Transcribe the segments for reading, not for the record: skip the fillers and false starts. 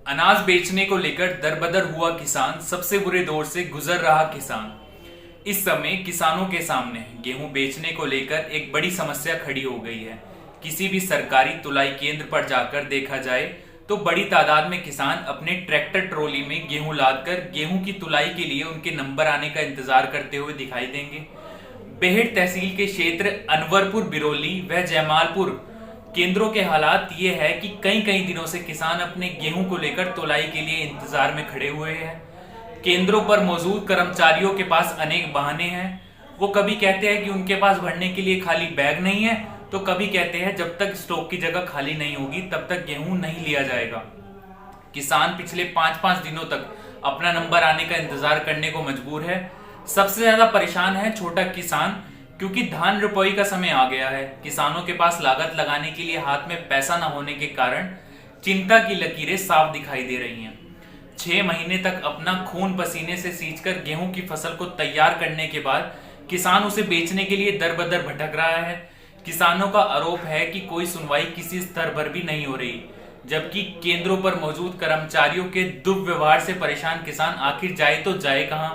अनाज बेचने को लेकर दरबदर हुआ किसान, सबसे बुरे दौर से गुजर रहा किसान। इस समय किसानों के सामने गेहूं बेचने को लेकर एक बड़ी समस्या खड़ी हो गई है। किसी भी सरकारी तुलाई केंद्र पर जाकर देखा जाए तो बड़ी तादाद में किसान अपने ट्रैक्टर ट्रॉली में गेहूं लादकर गेहूं की तुलाई के लिए उनके नंबर आने का इंतजार करते हुए दिखाई देंगे। बेहड़ तहसील के क्षेत्र अनवरपुर, बिरौली व जयमालपुर केंद्रों के हालात ये है कि कई कई दिनों से किसान अपने गेहूं को लेकर तुलाई के लिए इंतजार में खड़े हुए हैं। केंद्रों पर मौजूद कर्मचारियों के पास अनेक बहाने हैं। वो कभी कहते हैं कि उनके पास भरने के लिए खाली बैग नहीं है, तो कभी कहते हैं जब तक स्टॉक की जगह खाली नहीं होगी तब तक गेहूं नहीं लिया जाएगा। किसान पिछले 5-5 दिनों तक अपना नंबर आने का इंतजार करने को मजबूर है। सबसे ज्यादा परेशान है छोटा किसान, क्योंकि धान रुपये का समय आ गया है। किसानों के पास लागत लगाने के लिए हाथ में पैसा न होने के कारण चिंता की लकीरें साफ दिखाई दे रही हैं। 6 महीने तक अपना खून पसीने से सींचकर गेहूं की फसल को तैयार करने के बाद किसान उसे बेचने के लिए दर बदर भटक रहा है। किसानों का आरोप है कि कोई सुनवाई किसी स्तर पर भी नहीं हो रही, जबकि केंद्रों पर मौजूद कर्मचारियों के दुर्व्यवहार से परेशान किसान आखिर जाए तो जाए कहां।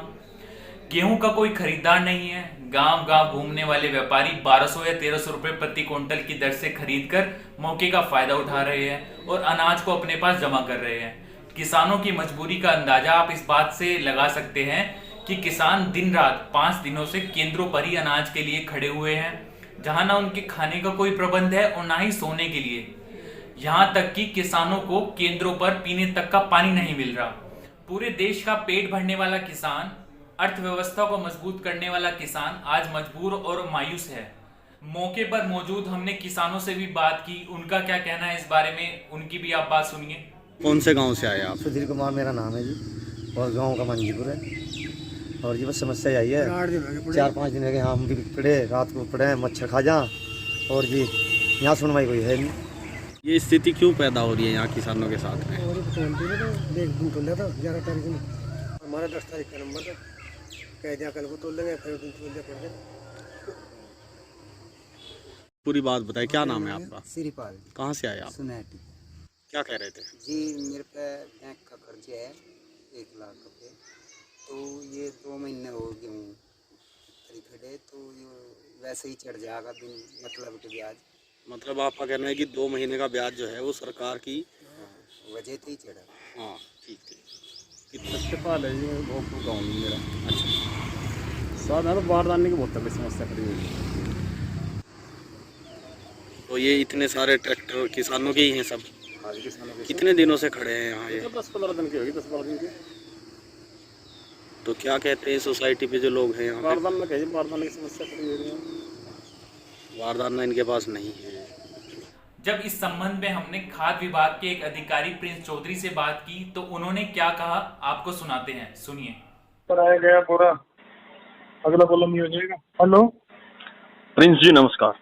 गेहूं का कोई खरीदार नहीं है। गांव गांव घूमने वाले व्यापारी 1200 या 1300 रुपए प्रति क्विंटल की दर से खरीद कर मौके का फायदा उठा रहे हैं और अनाज को अपने पास जमा कर रहे हैं। किसानों की मजबूरी का अंदाजा आप इस बात से लगा सकते हैं कि किसान दिन रात 5 दिनों से केंद्रों पर ही अनाज के लिए खड़े हुए हैं, जहां ना उनके खाने का कोई प्रबंध है और ना ही सोने के लिए। यहां तक कि किसानों को केंद्रों पर पीने तक का पानी नहीं मिल रहा। पूरे देश का पेट भरने वाला किसान, अर्थव्यवस्था को मजबूत करने वाला किसान आज मजबूर और मायूस है। मौके पर मौजूद हमने किसानों से भी बात की, उनका क्या कहना है इस बारे में, उनकी भी आप बात सुनिए। कौन से गांव से आए आप? सुधीर कुमार मेरा नाम है जी, और गांव का मंजीपुर है। और जी बस समस्या यही है, 4-5 दिन हो गए हम भी पड़े, रात को पड़े मच्छर खा जा, और जी यहाँ सुनवाई कोई है नहीं। ये स्थिति क्यों पैदा हो रही है यहाँ किसानों के साथ में? हमारा 10 तारीख का नंबर था, कह दिया कल को तोल लेंगे, फिर दिन तोल दिया पड़ गया। पूरी बात बताए, क्या नाम है आपका? श्रीपाल। कहाँ से आए आप? सुनेटी। क्या कह रहे थे? जी मेरे पे बैंक का कर्ज है 1 लाख रुपए, तो ये 2 महीने हो गेहूँ खड़े, तो ये वैसे ही चढ़ जाएगा बिन मतलब के ब्याज। मतलब आपका कहना है कि 2 महीने का ब्याज जो है वो सरकार की वजह से ही चढ़ा। हाँ ठीक है। सत्यपाल है जी, भोगपुर गाँव में मेरा। अच्छा, साधारण बारदाने की बहुत तकलीफ समस्या खड़ी हुई है। तो ये इतने सारे ट्रैक्टर किसानों के ही हैं सब? हाँ जी, किसानों के। कितने दिनों से खड़े हैं यहाँ ये? 10-15 दिन की होगी, 10-12 दिन की। तो क्या कहते हैं सोसाइटी पे जो लोग हैं यहाँ पे? बारदान में कहिए, बारदाने की समस्या खड़ी हुई है। बारदाना इनके पास नहीं है। जब इस संबंध में हमने खाद्य विभाग के एक अधिकारी प्रिंस चौधरी से बात की तो उन्होंने क्या कहा, आपको सुनाते हैं, सुनिए। पर आया गया पूरा, अगला कॉलम ये हो जाएगा। हेलो प्रिंस जी, नमस्कार।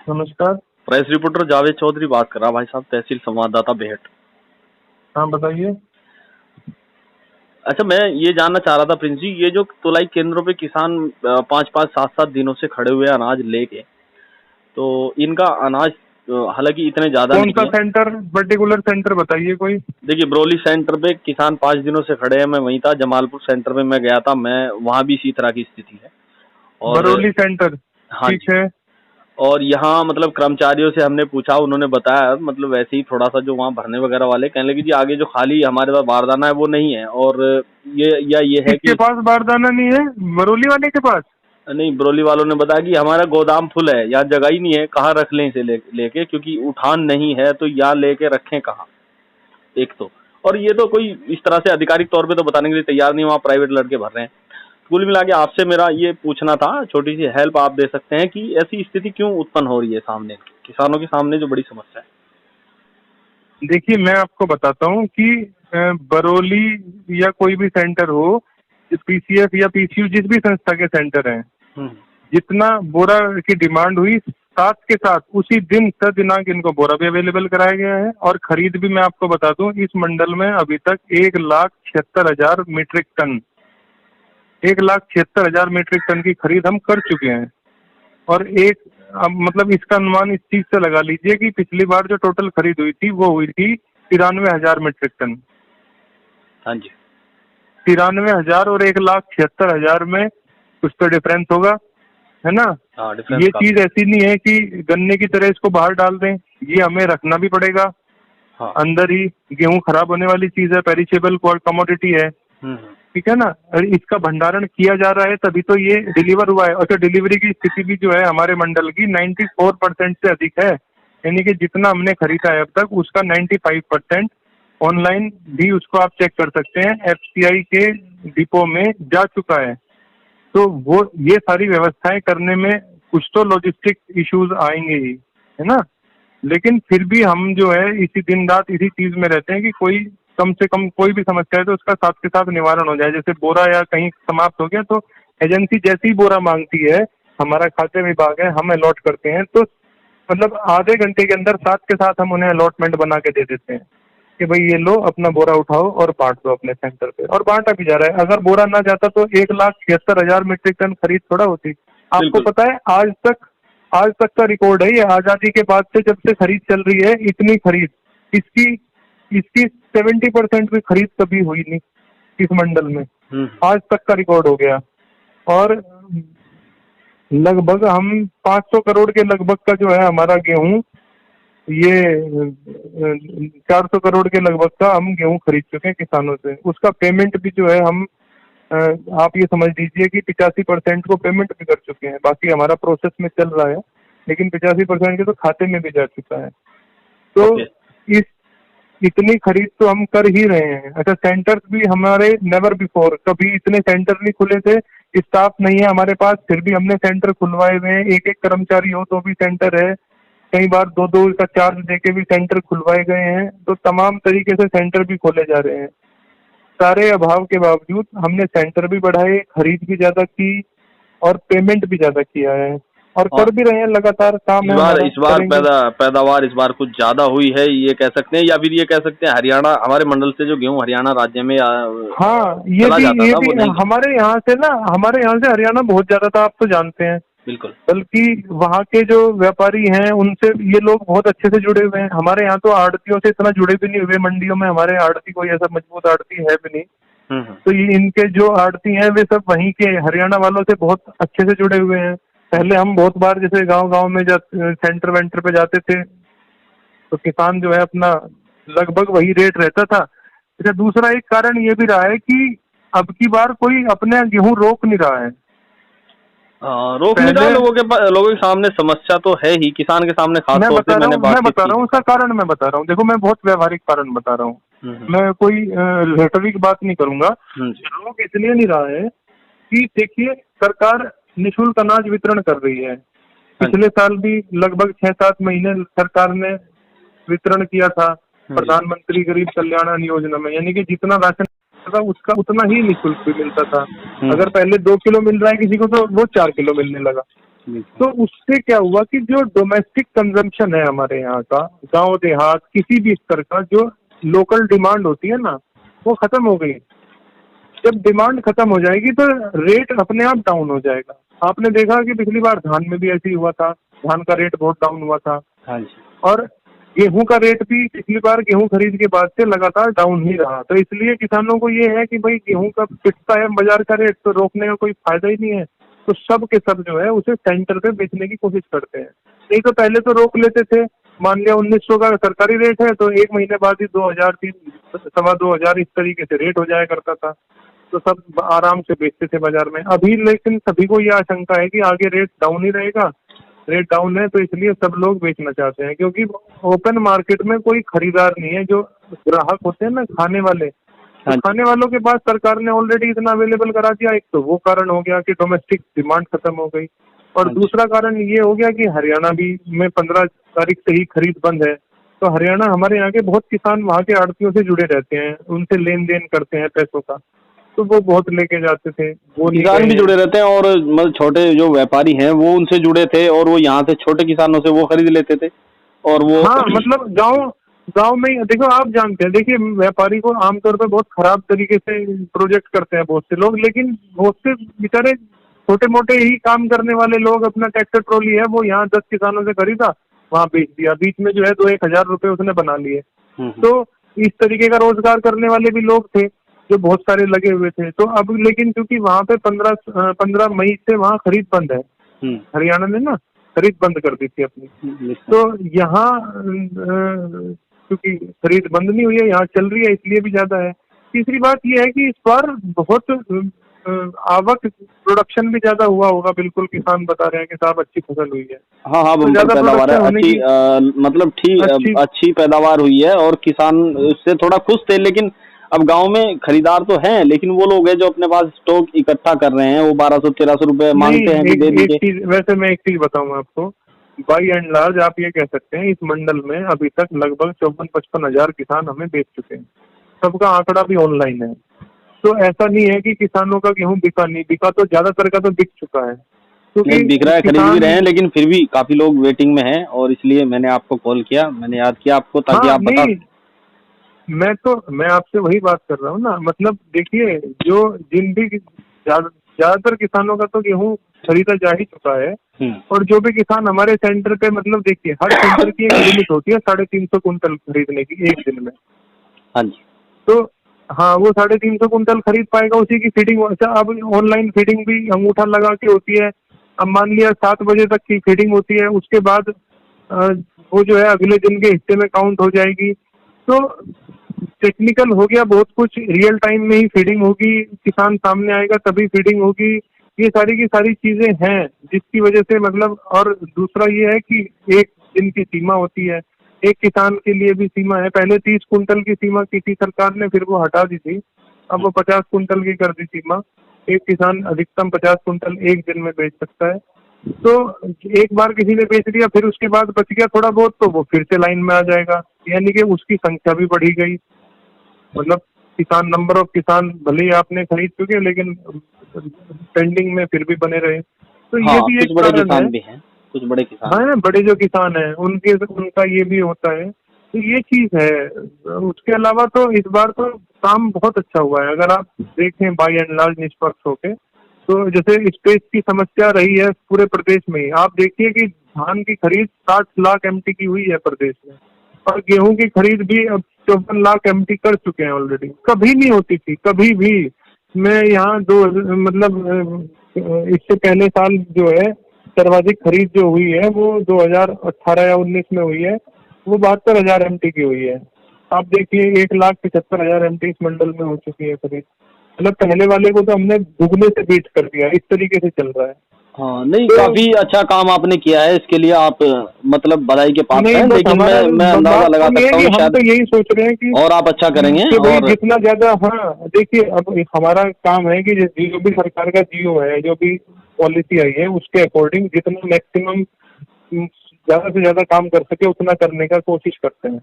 नमस्कार। प्रेस रिपोर्टर जावेद चौधरी बात कर रहा भाई साहब, तहसील संवाददाता बेहट। हाँ बताइए। अच्छा, मैं ये जानना चाह रहा था प्रिंस जी, ये जो तुलाई केंद्रों पे किसान 5-5, 7-7 दिनों से खड़े हुए अनाज लेके, तो इनका अनाज हालांकि इतने ज्यादा कौन सा सेंटर, पर्टिकुलर सेंटर बताइए कोई। देखिए, ब्रोली सेंटर पे किसान 5 दिनों से खड़े हैं, मैं वहीं था। जमालपुर सेंटर पे मैं गया था, मैं वहाँ भी इसी तरह की स्थिति है। और बरौली सेंटर, हाँ ठीक है। और यहाँ मतलब कर्मचारियों से हमने पूछा, उन्होंने बताया मतलब वैसे ही थोड़ा सा जो वहाँ भरने वगैरह वाले कहने लगे जी आगे जो खाली हमारे पास बारदाना है वो नहीं है। और ये है कि पास बारदाना नहीं है, बरौली वाले के पास नहीं, बरौली वालों ने बताया कि हमारा गोदाम फुल है, यहाँ जगह ही नहीं है, कहाँ रख लें इसे लेके, क्योंकि उठान नहीं है तो यहाँ लेके रखें कहाँ, एक तो। और ये तो कोई इस तरह से आधिकारिक तौर पे तो बताने के लिए तैयार नहीं, वहाँ प्राइवेट लड़के भर रहे हैं। कुल मिला के आपसे मेरा ये पूछना था, छोटी सी हेल्प आप दे सकते हैं कि ऐसी स्थिति क्यों उत्पन्न हो रही है सामने किसानों के सामने, जो बड़ी समस्या है। देखिए मैं आपको बताता हूँ कि बरौली या कोई भी सेंटर हो, पीसीएफ या पीसीयू जिस भी संस्था के सेंटर हैं, जितना बोरा की डिमांड हुई साथ के साथ उसी दिन दिनांक इनको बोरा भी अवेलेबल कराया गया है। और खरीद भी मैं आपको बता दूं, इस मंडल में अभी तक 1,76,000 मीट्रिक टन 1,76,000 मीट्रिक टन की खरीद हम कर चुके हैं। और मतलब इसका अनुमान इस चीज से लगा लीजिए कि पिछली बार जो टोटल खरीद हुई थी वो हुई थी 93,000 मीट्रिक टन। हाँ जी। 93,000 और 1,76,000 में कुछ तो डिफरेंस होगा, है ना। हाँ, डिफरेंस ये काफी चीज ऐसी नहीं है कि गन्ने की तरह इसको बाहर डाल दें, ये हमें रखना भी पड़ेगा। हाँ। अंदर ही गेहूं खराब होने वाली चीज है, पेरिशेबल कमोडिटी है, ठीक है ना। और इसका भंडारण किया जा रहा है तभी तो ये डिलीवर हुआ है। और डिलीवरी की स्थिति भी जो है हमारे मंडल की 94% से अधिक है, यानी कि जितना हमने खरीदा है अब तक उसका 95% ऑनलाइन भी उसको आप चेक कर सकते हैं, FCI के डिपो में जा चुका है। तो वो ये सारी व्यवस्थाएं करने में कुछ तो लॉजिस्टिक इश्यूज आएंगे ही, है ना। लेकिन फिर भी हम जो है इसी दिन रात इसी चीज में रहते हैं कि कोई कम से कम कोई भी समस्या है तो उसका साथ के साथ निवारण हो जाए। जैसे बोरा या कहीं समाप्त हो गया तो एजेंसी जैसी ही बोरा मांगती है, हमारा खाते विभाग है, हम अलॉट करते हैं, तो मतलब आधे घंटे के अंदर साथ के साथ हम उन्हें अलॉटमेंट बना के दे देते हैं कि भाई ये लो अपना बोरा उठाओ और बांट दो अपने सेंटर पे, और बांटा भी जा रहा है। अगर बोरा ना जाता तो 1,76,000 मीट्रिक टन खरीद थोड़ा होती। आपको पता है आज तक का रिकॉर्ड है ये, आजादी के बाद से जब से खरीद चल रही है इतनी खरीद, इसकी 70% भी खरीद कभी हुई नहीं इस मंडल में, आज तक का रिकॉर्ड हो गया। और लगभग हम 500 करोड़ के लगभग का जो है हमारा गेहूं, ये 400 करोड़ के लगभग का हम गेहूं खरीद चुके हैं किसानों से। उसका पेमेंट भी जो है हम आप ये समझ लीजिए कि 85% को पेमेंट भी कर चुके हैं, बाकी हमारा प्रोसेस में चल रहा है, लेकिन 85% के तो खाते में भी जा चुका है। तो इस इतनी खरीद तो हम कर ही रहे हैं। अच्छा, सेंटर्स भी हमारे नेवर बिफोर, कभी इतने सेंटर नहीं खुले थे, स्टाफ नहीं है हमारे पास, फिर भी हमने सेंटर खुलवाए हुए हैं। एक कर्मचारी हो तो भी सेंटर है, कई बार 2 का चार्ज देके भी सेंटर खुलवाए गए हैं। तो तमाम तरीके से सेंटर भी खोले जा रहे हैं। सारे अभाव के बावजूद हमने सेंटर भी बढ़ाए, खरीद भी ज्यादा की और पेमेंट भी ज्यादा किया है, और कर भी रहे हैं, लगातार काम है। इस बार पैदावार इस बार कुछ ज्यादा हुई है ये कह सकते हैं, या फिर ये कह सकते हैं हरियाणा, हमारे मंडल से जो गेहूं हरियाणा राज्य में हाँ, ये भी हमारे यहाँ से हरियाणा बहुत ज्यादा था, आप तो जानते हैं। बिल्कुल। बल्कि वहाँ के जो व्यापारी हैं उनसे ये लोग बहुत अच्छे से जुड़े हुए हैं। हमारे यहाँ तो आड़तियों से इतना जुड़े भी नहीं हुए, मंडियों में हमारे आड़ती कोई ऐसा मजबूत आड़ती है भी नहीं। तो ये इनके जो आड़ती हैं वे सब वहीं के हरियाणा वालों से बहुत अच्छे से जुड़े हुए हैं। पहले हम बहुत बार जैसे गांव में सेंटर वेंटर पे जाते थे तो किसान जो है अपना लगभग वही रेट रहता था। अच्छा, दूसरा एक कारण ये भी रहा है कि अब की बार कोई अपने गेहूं रोक नहीं रहा है। रोक नहीं रहा, लोगों के सामने समस्या तो है ही, किसान के सामने खास तौर पे मैं बता रहा हूँ उसका कारण मैं बता रहा हूँ। देखो, मैं बहुत व्यवहारिक कारण बता रहा हूँ, मैं कोई रेटोरिक बात नहीं करूंगा। रोक इसलिए नहीं रहा है कि देखिए सरकार निःशुल्क अनाज वितरण कर रही है। पिछले साल भी लगभग 6-7 महीने सरकार ने वितरण किया था प्रधानमंत्री गरीब कल्याण अन्न योजना में, यानी कि जितना राशन था उसका उतना ही निःशुल्क भी मिलता था। अगर पहले 2 किलो मिल रहा है किसी को तो वो 4 किलो मिलने लगा। तो उससे क्या हुआ कि जो डोमेस्टिक कंजम्पशन है हमारे यहाँ का, गांव देहात किसी भी स्तर का, जो लोकल डिमांड होती है ना, वो खत्म हो गई। जब डिमांड खत्म हो जाएगी तो रेट अपने आप डाउन हो जाएगा। आपने देखा कि पिछली बार धान में भी ऐसे ही हुआ था, धान का रेट बहुत डाउन हुआ था। और गेहूं का रेट भी पिछली बार गेहूं खरीद के बाद से लगातार डाउन ही रहा। तो इसलिए किसानों को ये है कि भाई गेहूं का पिटता है बाजार का रेट, तो रोकने का कोई फायदा ही नहीं है। तो सब के सब जो है उसे सेंटर पे बेचने की कोशिश करते हैं। नहीं तो पहले तो रोक लेते थे, मान लिया 1900 का सरकारी रेट है तो 1 महीने बाद ही 2000, 2,500 इस तरीके से रेट हो जाया करता था, तो सब आराम से बेचते थे बाजार में। अभी लेकिन सभी को यह आशंका है कि आगे रेट डाउन ही रहेगा। रेट डाउन है तो इसलिए सब लोग बेचना चाहते हैं, क्योंकि ओपन मार्केट में कोई खरीदार नहीं है। जो ग्राहक होते हैं ना खाने वाले, तो खाने वालों के पास सरकार ने ऑलरेडी इतना अवेलेबल करा दिया। एक तो वो कारण हो गया कि डोमेस्टिक डिमांड खत्म हो गई, और दूसरा कारण ये हो गया कि हरियाणा भी में 15 तारीख से ही खरीद बंद है। तो हरियाणा, हमारे यहाँ के बहुत किसान वहाँ के आड़तियों से जुड़े रहते हैं, उनसे लेन देन करते हैं पैसों का, तो वो बहुत लेके जाते थे। वो किसान भी जुड़े रहते हैं, और मतलब छोटे जो व्यापारी हैं वो उनसे जुड़े थे, और वो यहाँ से छोटे किसानों से वो खरीद लेते थे। और वो मतलब गांव में देखो, आप जानते हैं, देखिए व्यापारी को आमतौर पर बहुत खराब तरीके से प्रोजेक्ट करते हैं बहुत से लोग, लेकिन बहुत से बेचारे छोटे मोटे ही काम करने वाले लोग, अपना ट्रैक्टर ट्रॉली है वो यहाँ 10 किसानों से खरीदा, वहाँ बेच दिया, बीच में जो है 2-1 हजार रुपए उसने बना लिए। तो इस तरीके का रोजगार करने वाले भी लोग थे जो बहुत सारे लगे हुए थे। तो अब लेकिन क्योंकि वहां पे 15 मई से वहाँ खरीद बंद है, हरियाणा ने ना खरीद बंद कर दी थी अपनी, तो यहाँ क्योंकि खरीद बंद नहीं हुई है, यहाँ चल रही है, इसलिए भी ज्यादा है। तीसरी बात यह है कि इस बार बहुत आवक प्रोडक्शन भी ज्यादा हुआ होगा, बिल्कुल किसान बता रहे हैं कि साहब अच्छी फसल हुई है। हाँ हाँ, तो बम्पर ज्यादा पैदावार है, प्रोडक्शन होने अच्छी की मतलब ठीक अच्छी पैदावार हुई है और किसान उससे थोड़ा खुश थे। लेकिन अब गांव में खरीदार तो हैं, लेकिन वो लोग हैं जो अपने पास स्टॉक इकट्ठा कर रहे हैं, वो 1200-1300 रुपए मांगते हैं कि दे दीजिए। चीज वैसे मैं एक चीज बताऊंगा आपको, बाई एंड लार्ज आप ये कह सकते हैं इस मंडल में अभी तक लगभग 54-55 हजार किसान हमें बेच चुके हैं। सबका आंकड़ा भी ऑनलाइन है, तो ऐसा नहीं है कि किसानों का गेहूं बिका नहीं, बिका तो ज्यादातर का तो बिक चुका है। नहीं बिक रहा है, खरीद भी रहे हैं, लेकिन फिर भी काफी लोग वेटिंग में हैं और इसलिए मैंने आपको कॉल किया, मैंने याद किया आपको ताकि आप बता। मैं आपसे वही बात कर रहा हूँ ना, मतलब देखिए जो जिन भी ज्यादातर किसानों का तो गेहूं खरीदा जा ही चुका है, और जो भी किसान हमारे सेंटर पे, मतलब देखिए हर सेंटर की एक लिमिट होती है 350 कुंटल खरीदने की एक दिन में। हाँ जी। तो हाँ, वो 350 कुंटल खरीद पाएगा, उसी की फीडिंग। अच्छा, अब ऑनलाइन फीडिंग भी अंगूठा लगा के होती है। अब मान लिया 7 बजे तक की फीडिंग होती है, उसके बाद वो जो है अगले दिन के हिस्से में काउंट हो जाएगी। तो टेक्निकल हो गया बहुत कुछ, रियल टाइम में ही फीडिंग होगी, किसान सामने आएगा तभी फीडिंग होगी। ये सारी की सारी चीजें हैं जिसकी वजह से मतलब, और दूसरा ये है कि एक दिन की सीमा होती है, एक किसान के लिए भी सीमा है। पहले 30 कुंटल की सीमा की थी सरकार ने, फिर वो हटा दी थी, अब वो 50 कुंटल की कर दी सीमा। एक किसान अधिकतम 50 कुंटल एक दिन में बेच सकता है। तो एक बार किसी ने बेच दिया, फिर उसके बाद बच गया थोड़ा बहुत, तो वो फिर से लाइन में आ जाएगा, यानी कि उसकी संख्या भी बढ़ी गई। मतलब किसान, नंबर ऑफ किसान भले ही आपने खरीद चुके लेकिन पेंडिंग में फिर भी बने रहे। तो ये भी एक बड़े कारण किसान है। भी हैं, कुछ बड़े किसान हाँ, बड़े जो किसान हैं उनका ये भी होता है। तो ये चीज है। उसके अलावा तो इस बार तो काम बहुत अच्छा हुआ है, अगर आप देखें बाई एंड लार्ज निष्पक्ष होके। तो जैसे स्पेस की समस्या रही है पूरे प्रदेश में ही, आप देखिए कि धान की खरीद 60 लाख MT की हुई है प्रदेश में, और गेहूं की खरीद भी अब 54 लाख MT कर चुके हैं ऑलरेडी। कभी नहीं होती थी, कभी भी। मैं यहाँ इससे पहले साल जो है सर्वाधिक खरीद जो हुई है वो 2018 या 19 में हुई है, वो 72,000 MT की हुई है। आप देखिए 1,75,000 MT इस मंडल में हो चुकी है खरीद। मतलब पहले वाले को तो हमने दुगने से बीट कर दिया, इस तरीके से चल रहा है। हाँ, नहीं तो, काफी अच्छा काम आपने किया है, इसके लिए आप मतलब बधाई के पात्र हैं। लेकिन मैं अंदाजा लगा सकता हूँ शायद तो यही सोच रहे हैं कि और आप अच्छा करेंगे और जितना ज्यादा। हाँ देखिए, अब हमारा काम है कि जो भी सरकार का जियो है, जो भी पॉलिसी आई है, उसके अकॉर्डिंग जितना मैक्सिमम ज्यादा से ज्यादा काम कर सके उतना करने का कोशिश करते हैं।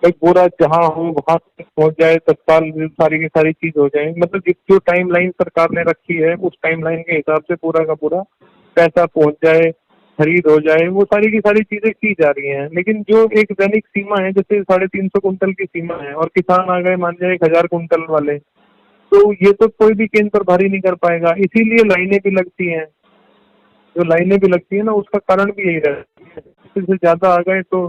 भाई पूरा जहाँ हो वहां तक पहुंच जाए, तत्काल सारी की सारी चीज हो जाए। मतलब जो टाइम लाइन सरकार ने रखी है उस टाइम लाइन के हिसाब से पूरा का पूरा पैसा पहुंच जाए, खरीद हो जाए, वो सारी की सारी चीजें की जा रही हैं। लेकिन जो एक दैनिक सीमा है, जैसे 350 कुंटल की सीमा है, और किसान आ गए मान जाए 1000 कुंटल वाले, तो ये तो कोई भी केंद्र पर भारी नहीं कर पाएगा। इसीलिए लाइनें भी लगती हैं। जो लाइनें भी लगती है ना, उसका कारण भी यही रहता है, इससे ज्यादा आ गए तो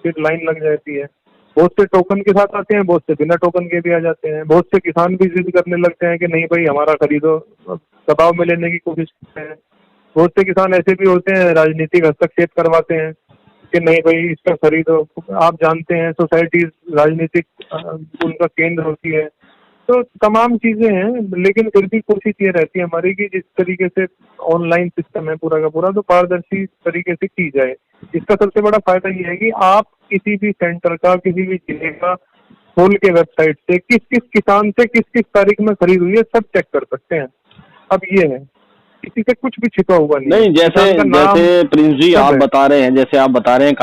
फिर लाइन लग जाती है। बहुत से टोकन के साथ आते हैं, बहुत से बिना टोकन के भी आ जाते हैं। बहुत से किसान भी जिद करने लगते हैं कि नहीं भाई हमारा खरीदो, दबाव में लेने की कोशिश करते हैं। बहुत से किसान ऐसे भी होते हैं, राजनीतिक हस्तक्षेप करवाते हैं कि नहीं भाई इसका खरीदो। आप जानते हैं सोसाइटीज राजनीतिक उनका केंद्र होती है। तो तमाम चीजें हैं, लेकिन फिर भी कोशिश ये रहती है हमारी कि जिस तरीके से ऑनलाइन सिस्टम है पूरा का पूरा, तो पारदर्शी तरीके से की जाए। इसका सबसे बड़ा फायदा ये है कि आप किसी भी सेंटर का, किसी भी जिले का खोल के वेबसाइट से किस किस किसान से किस किस तारीख में खरीद हुई है सब चेक कर सकते हैं। अब ये है, किसी से कुछ भी छिपा हुआ नहीं। जैसे प्रिंस जी आप बता रहे हैं, जैसे आप बता रहे हैं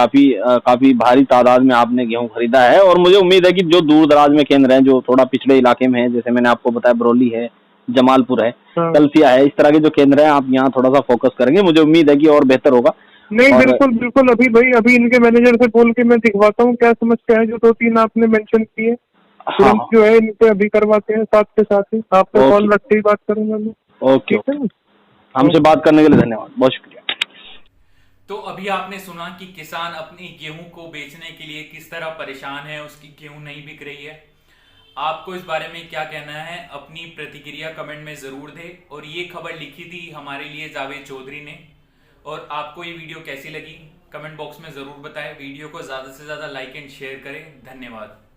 काफी भारी तादाद में आपने गेहूं खरीदा है, और मुझे उम्मीद है कि जो दूर दराज में केंद्र हैं, जो थोड़ा पिछड़े इलाके में है, जैसे मैंने आपको बताया बरौली है, जमालपुर है, कलसिया है, इस तरह के जो केंद्र हैं आप यहाँ थोड़ा सा फोकस करेंगे, मुझे उम्मीद है कि और बेहतर होगा। नहीं बिल्कुल अभी इनके मैनेजर से बोल के मैं दिखवाता हूँ क्या समस्या है। जो 2-3 आपने मेंशन किए जो है इनसे अभी करवाते हैं, साथ के साथ ही आपको कॉल रखते ही बात करूंगा मैं। ओके, हमसे बात करने के लिए धन्यवाद, बहुत शुक्रिया। तो अभी आपने सुना कि किसान अपनी गेहूं को बेचने के लिए किस तरह परेशान है, उसकी गेहूं नहीं बिक रही है। आपको इस बारे में क्या कहना है, अपनी प्रतिक्रिया कमेंट में जरूर दें। और ये खबर लिखी थी हमारे लिए जावेद चौधरी ने। और आपको ये वीडियो कैसी लगी कमेंट बॉक्स में जरूर बताएं। वीडियो को ज्यादा से ज्यादा लाइक एंड शेयर करें। धन्यवाद।